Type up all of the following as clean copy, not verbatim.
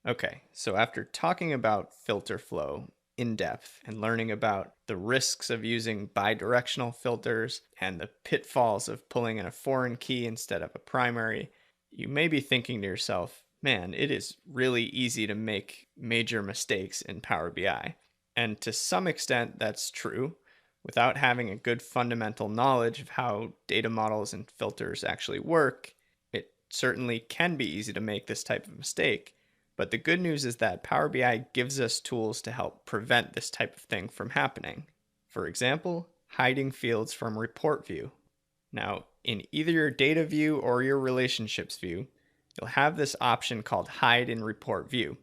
Okay, so after talking about filter flow in depth and learning about the risks of using bidirectional filters and the pitfalls of pulling in a foreign key instead of a primary, you may be thinking to yourself, man, it is really easy to make major mistakes in Power BI. And to some extent, that's true. Without having a good fundamental knowledge of how data models and filters actually work, it certainly can be easy to make this type of mistake. But the good news is that Power BI gives us tools to help prevent this type of thing from happening. For example, hiding fields from report view. Now, in either your data view or your relationships view, you'll have this option called hide in report view.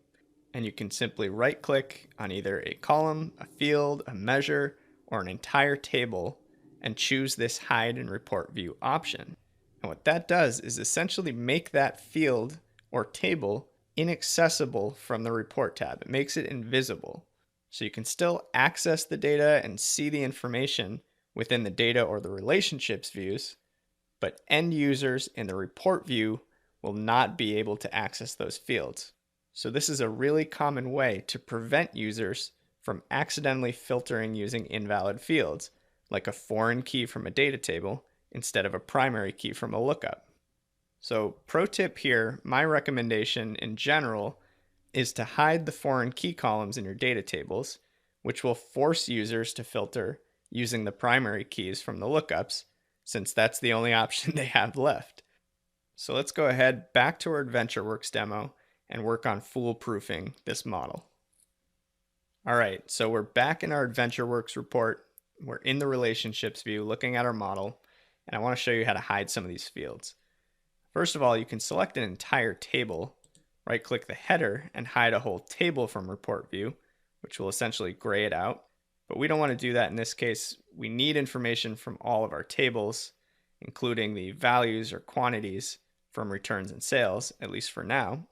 And you can simply right click on either a column, a field, a measure, or an entire table and choose this hide in report view option. And what that does is essentially make that field or table inaccessible from the report tab. It makes it invisible. So you can still access the data and see the information within the data or the relationships views, but end users in the report view will not be able to access those fields. So this is a really common way to prevent users from accidentally filtering using invalid fields, like a foreign key from a data table instead of a primary key from a lookup. So pro tip here, my recommendation in general is to hide the foreign key columns in your data tables, which will force users to filter using the primary keys from the lookups, since that's the only option they have left. So let's go ahead back to our AdventureWorks demo and work on foolproofing this model. All right, so we're back in our AdventureWorks report. We're in the relationships view looking at our model, and I want to show you how to hide some of these fields. First of all, you can select an entire table, right-click the header, and hide a whole table from report view, which will essentially gray it out. But we don't want to do that in this case. We need information from all of our tables, including the values or quantities from returns and sales, at least for now.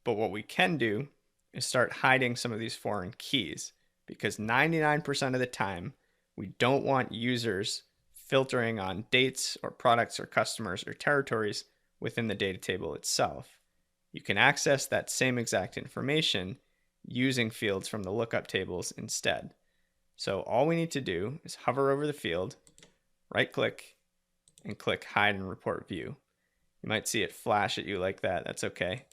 But what we can do is start hiding some of these foreign keys, because 99% of the time, we don't want users filtering on dates or products or customers or territories within the data table itself. You can access that same exact information using fields from the lookup tables instead. So all we need to do is hover over the field, right click, and click hide and report view. You might see it flash at you like that. That's okay.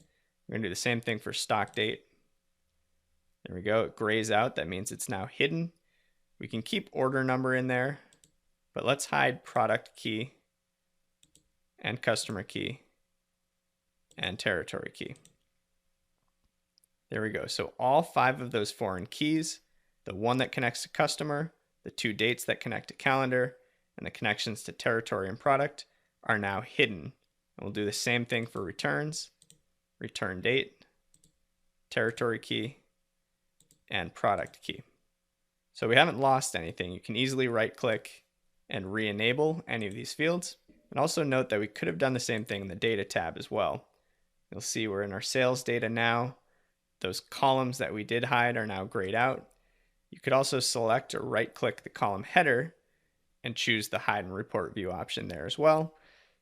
We're going to do the same thing for stock date. There we go. It grays out. That means it's now hidden. We can keep order number in there, but let's hide product key and customer key and territory key. There we go. So all 5 of those foreign keys, the one that connects to customer, the 2 dates that connect to calendar, and the connections to territory and product are now hidden. And we'll do the same thing for returns, return date, territory key, and product key. So we haven't lost anything. You can easily right click and re-enable any of these fields. And also note that we could have done the same thing in the data tab as well. You'll see we're in our sales data now. Those columns that we did hide are now grayed out. You could also select or right click the column header and choose the hide and report view option there as well.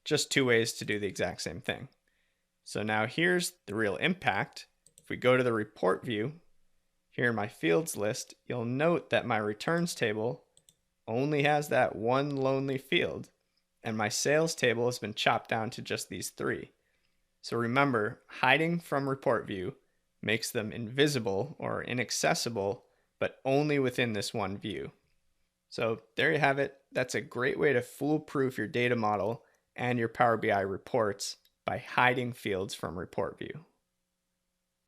Just 2 ways to do the exact same thing. So now here's the real impact. If we go to the report view, here in my fields list, you'll note that my returns table only has that one lonely field, and my sales table has been chopped down to just these 3. So remember, hiding from report view makes them invisible or inaccessible, but only within this one view. So there you have it. That's a great way to foolproof your data model and your Power BI reports by hiding fields from report view.